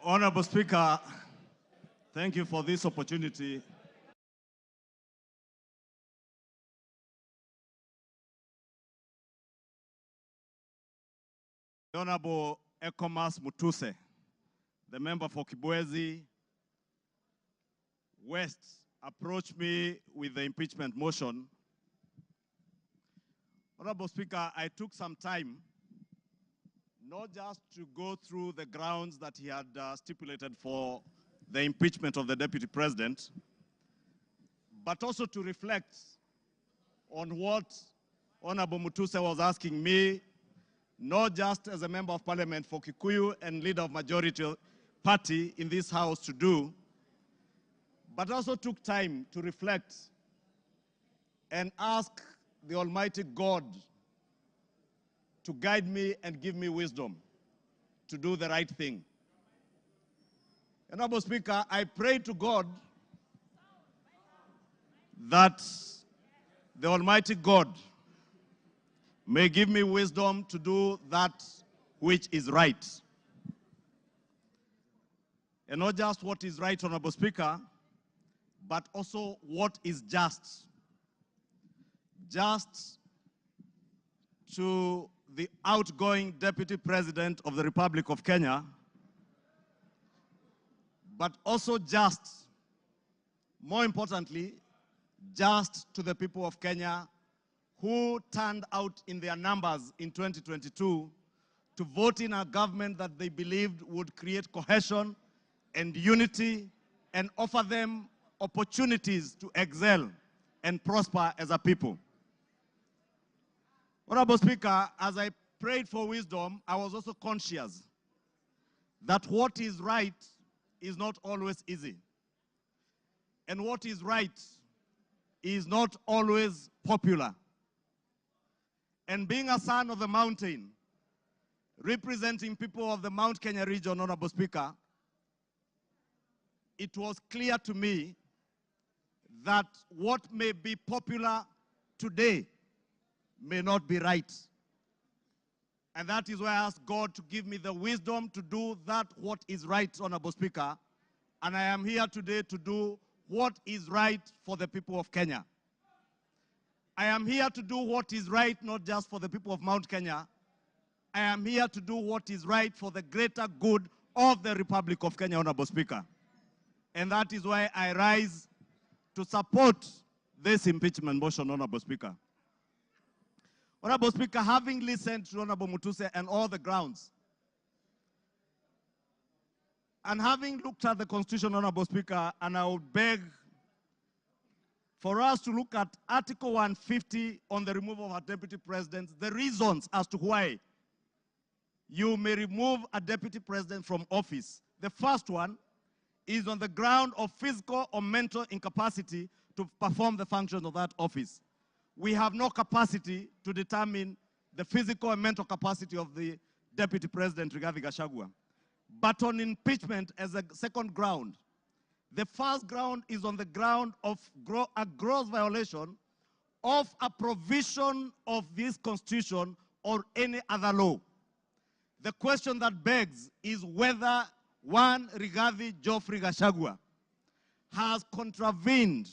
Honorable Speaker, thank you for this opportunity. Honorable Ekomas Mutuse, the member for Kibwezi West, approached me with the impeachment motion. Honorable Speaker, I took some time not just to go through the grounds that he had stipulated for the impeachment of the Deputy President, but also to reflect on what Honorable Mutuse was asking me, not just as a member of parliament for Kikuyu and leader of majority party in this house to do, but also took time to reflect and ask the Almighty God to guide me and give me wisdom to do the right thing. Honorable Speaker, I pray to God that the Almighty God may give me wisdom to do that which is right. And not just what is right, Honorable Speaker, but also what is just. Just to the outgoing Deputy President of the Republic of Kenya, but also just, more importantly, just to the people of Kenya who turned out in their numbers in 2022 to vote in a government that they believed would create cohesion and unity and offer them opportunities to excel and prosper as a people. Honorable Speaker, as I prayed for wisdom, I was also conscious that what is right is not always easy. And what is right is not always popular. And being a son of the mountain, representing people of the Mount Kenya region, Honorable Speaker, it was clear to me that what may be popular today may not be right. And that is why I asked God to give me the wisdom to do that what is right, Honorable Speaker. And I am here today to do what is right for the people of Kenya. I am here to do what is right, not just for the people of Mount Kenya. I am here to do what is right for the greater good of the Republic of Kenya, Honorable Speaker. And that is why I rise to support this impeachment motion, Honorable Speaker. Honorable Speaker, having listened to Honorable Mutuse and all the grounds, and having looked at the Constitution, Honorable Speaker, and I would beg for us to look at Article 150 on the removal of a Deputy President, the reasons as to why you may remove a Deputy President from office. The first one is on the ground of physical or mental incapacity to perform the functions of that office. We have no capacity to determine the physical and mental capacity of the Deputy President, Rigathi Gachagua. But on impeachment as a second ground, the first ground is on the ground of a gross violation of a provision of this Constitution or any other law. The question that begs is whether one Rigathi Geoffrey Gachagua has contravened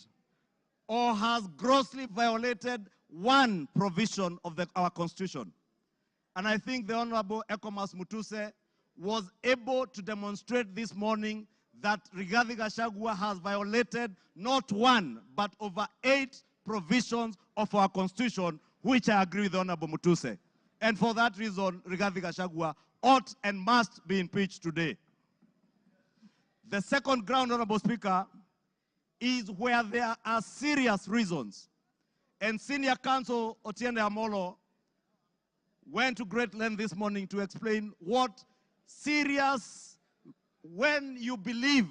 or has grossly violated one provision of our Constitution. And I think the Honorable Ekomas Mutuse was able to demonstrate this morning that Rigathi Gachagua has violated not one, but over 8 provisions of our Constitution, which I agree with the Honorable Mutuse. And for that reason, Rigathi Gachagua ought and must be impeached today. The second ground, Honorable Speaker, is where there are serious reasons. And Senior Counsel Otiende Amolo went to great length this morning to explain what serious, when you believe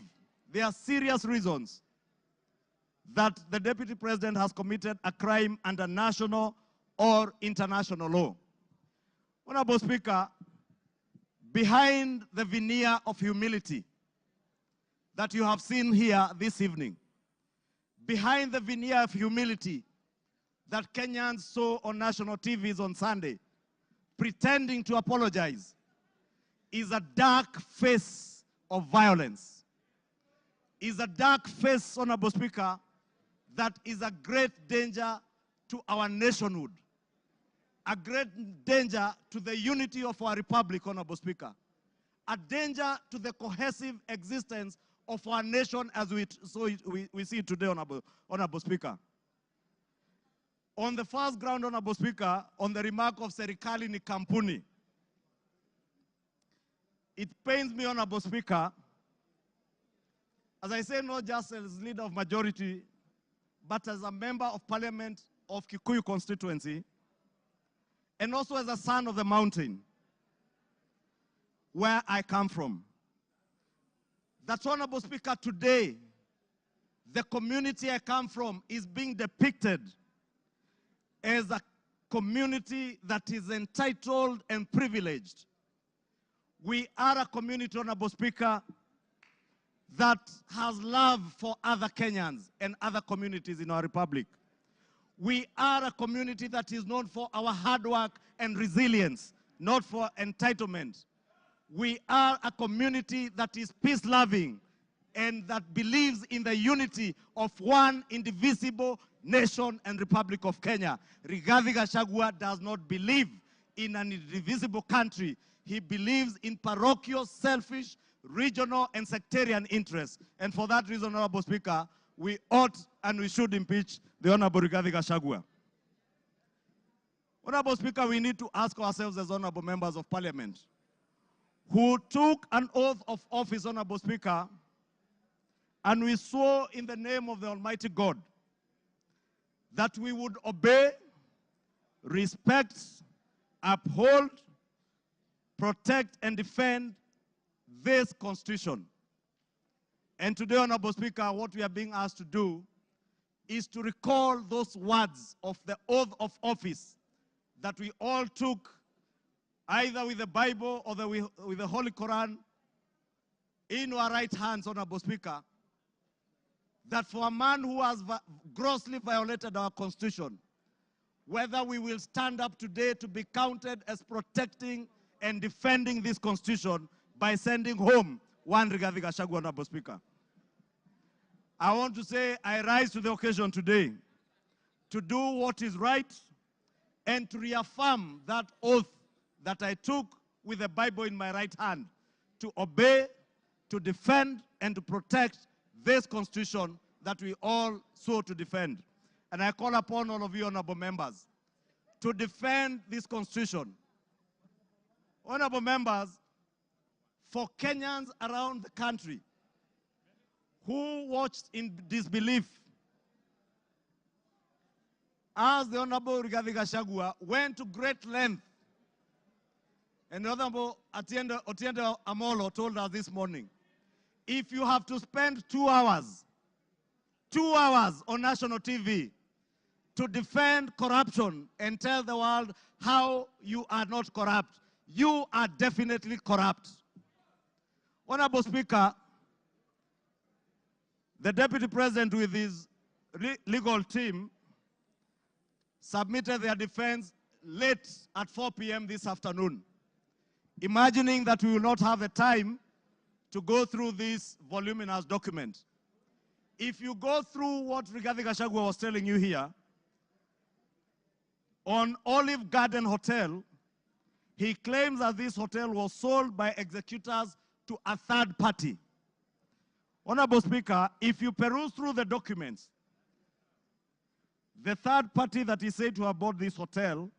there are serious reasons that the Deputy President has committed a crime under national or international law. Honorable Speaker, behind the veneer of humility that you have seen here this evening, behind the veneer of humility that Kenyans saw on national TVs on Sunday, pretending to apologize, is a dark face of violence is a dark face, Honorable Speaker, that is a great danger to our nationhood, a great danger to the unity of our republic, Honorable Speaker, a danger to the cohesive existence of our nation as we see it today, Honorable Speaker. On the first ground, Honorable Speaker, on the remark of Serikali ni kampuni, it pains me, Honorable Speaker, as I say, not just as leader of majority, but as a member of parliament of Kikuyu constituency, and also as a son of the mountain, where I come from. That, Honorable Speaker, today, the community I come from is being depicted as a community that is entitled and privileged. We are a community, Honorable Speaker, that has love for other Kenyans and other communities in our republic. We are a community that is known for our hard work and resilience, not for entitlement. We are a community that is peace-loving and that believes in the unity of one indivisible nation and Republic of Kenya. Rigathi Gachagua does not believe in an indivisible country. He believes in parochial, selfish, regional, and sectarian interests. And for that reason, Honorable Speaker, we ought and we should impeach the Honorable Rigathi Gachagua. Honorable Speaker, we need to ask ourselves as Honorable Members of Parliament, who took an oath of office, Honorable Speaker, and we swore in the name of the Almighty God that we would obey, respect, uphold, protect, and defend this Constitution. And today, Honorable Speaker, what we are being asked to do is to recall those words of the oath of office that we all took either with the Bible or with the Holy Quran in our right hands, Honorable Speaker, that for a man who has grossly violated our Constitution, whether we will stand up today to be counted as protecting and defending this Constitution by sending home one Rigathi Gachagua, Honorable Speaker. I want to say I rise to the occasion today to do what is right and to reaffirm that oath that I took with the Bible in my right hand, to obey, to defend, and to protect this Constitution that we all sought to defend. And I call upon all of you, honorable members, to defend this Constitution. Honorable members, for Kenyans around the country who watched in disbelief as the Honorable Rigathi Gachagua went to great length, and the Honorable Otiende Amolo told us this morning, if you have to spend 2 hours on national TV to defend corruption and tell the world how you are not corrupt, you are definitely corrupt. Honorable Speaker, the Deputy President with his legal team submitted their defense late at 4 p.m. this afternoon, imagining that we will not have the time to go through this voluminous document. If you go through what Rigathi Gachagua was telling you here, on Olive Garden Hotel, he claims that this hotel was sold by executors to a third party. Honorable Speaker, if you peruse through the documents, the third party that he said to have bought this hotel,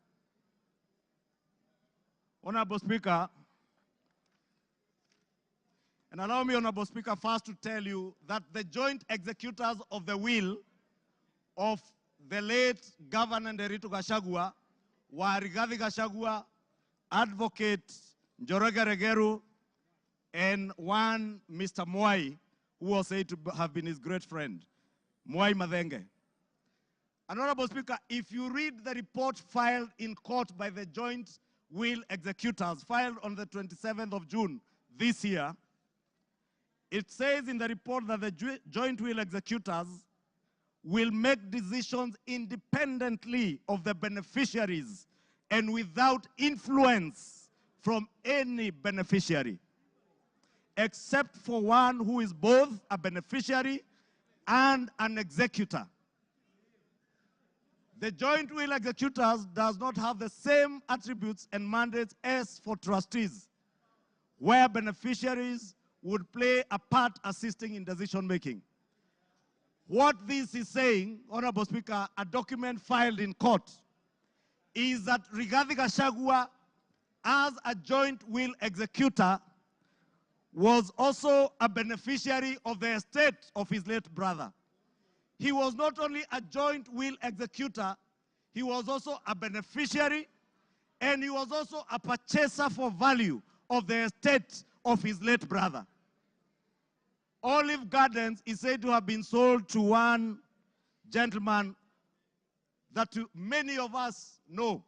Honorable Speaker, and allow me, Honorable Speaker, first to tell you that the joint executors of the will of the late Governor Nderitu Gachagua were Rigathi Gachagua, Advocate Njoroge Regeru, and one Mr. Mwai, who was said to have been his great friend, Mwai Madhenge. And Honorable Speaker, if you read the report filed in court by the joint will executors, filed on the 27th of June this year, it says in the report that the joint will executors will make decisions independently of the beneficiaries and without influence from any beneficiary. except for one who is both a beneficiary and an executor. The joint will executors does not have the same attributes and mandates as for trustees, where beneficiaries would play a part assisting in decision making. What this is saying, Honorable Speaker, a document filed in court, is that Rigathi Gachagua, as a joint will executor, was also a beneficiary of the estate of his late brother. He was not only a joint will executor, he was also a beneficiary, and he was also a purchaser for value of the estate of his late brother. Olive Gardens is said to have been sold to one gentleman that many of us know,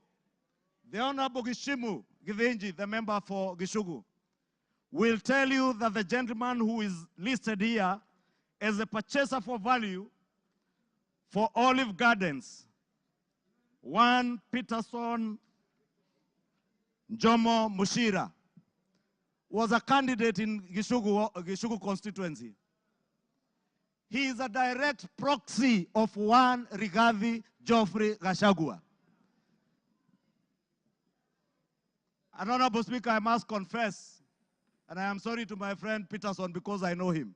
the Honorable Gishimu Githinji, the member for Gishugu, will tell you that the gentleman who is listed here as a purchaser for value for Olive Gardens, one Peterson Jomo Mushira, was a candidate in Gishugu constituency. He is a direct proxy of one Rigathi Geoffrey Gachagua. And Honorable Speaker, I must confess, and I am sorry to my friend Peterson because I know him.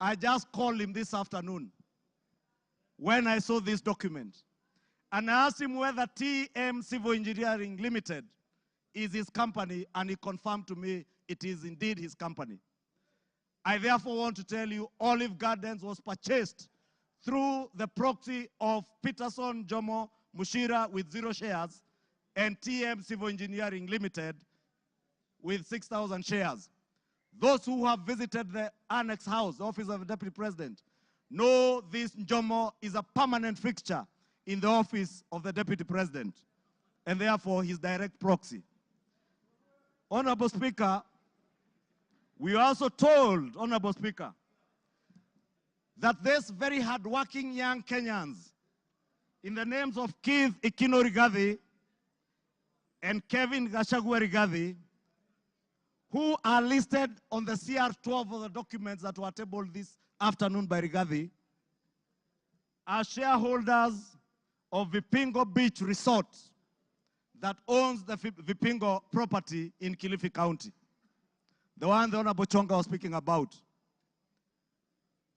I just called him this afternoon when I saw this document. And I asked him whether TM Civil Engineering Limited is his company, and he confirmed to me it is indeed his company. I therefore want to tell you Olive Gardens was purchased through the proxy of Peterson Jomo Mushira with 0 shares and TM Civil Engineering Limited with 6,000 shares. Those who have visited the Annex House, the office of the Deputy President, know this Jomo is a permanent fixture in the office of the Deputy President, and therefore his direct proxy. Honorable Speaker, we are also told, Honorable Speaker, that these very hardworking young Kenyans, in the names of Keith Ikino Rigathi and Kevin Gachagua Rigathi, who are listed on the CR12 of the documents that were tabled this afternoon by Rigathi, are shareholders of Vipingo Beach Resort that owns the Vipingo property in Kilifi County, the one the Honorable Chonga was speaking about.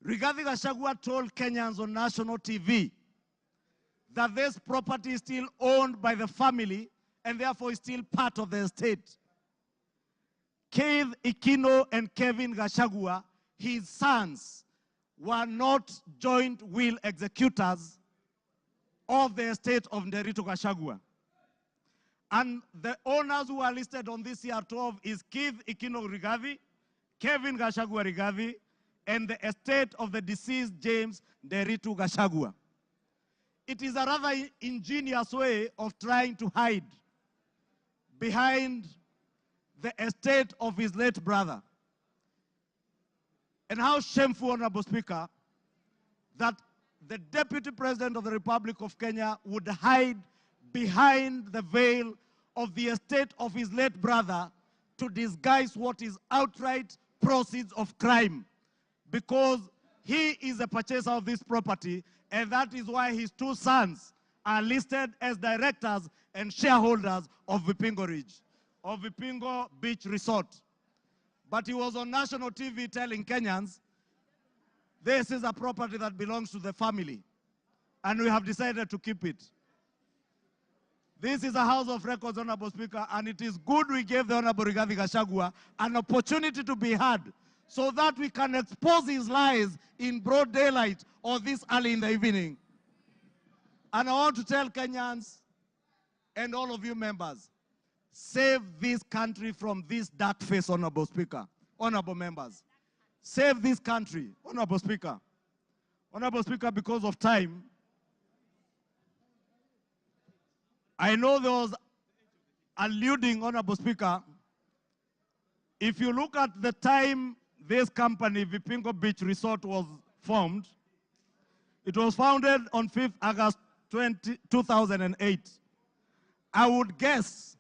Rigathi Gachagua told Kenyans on national TV that this property is still owned by the family and therefore is still part of the estate. Keith Ikino and Kevin Gachagua, his sons, were not joint will executors of the estate of Nderitu Gachagua. And the owners who are listed on this CR12 is Keith Ikino Rigathi, Kevin Gachagua Rigathi, and the estate of the deceased James Nderitu Gachagua. It is a rather ingenious way of trying to hide behind the estate of his late brother. And how shameful, Honorable Speaker, that the Deputy President of the Republic of Kenya would hide behind the veil of the estate of his late brother to disguise what is outright proceeds of crime, because he is a purchaser of this property, and that is why his 2 sons are listed as directors and shareholders of Vipingo Ridge, of Vipingo Beach Resort. But he was on national TV telling Kenyans, this is a property that belongs to the family, and we have decided to keep it. This is a House of Records, Honorable Speaker, and it is good we gave the Honorable Rigathi Gachagua an opportunity to be heard so that we can expose his lies in broad daylight or this early in the evening. And I want to tell Kenyans and all of you members, save this country from this dark face, Honorable Speaker, honorable members. Save this country, Honorable Speaker. Honorable Speaker, because of time, I know there was alluding, Honorable Speaker, if you look at the time this company, Vipingo Beach Resort, was formed, it was founded on 5th August 2008. I would guess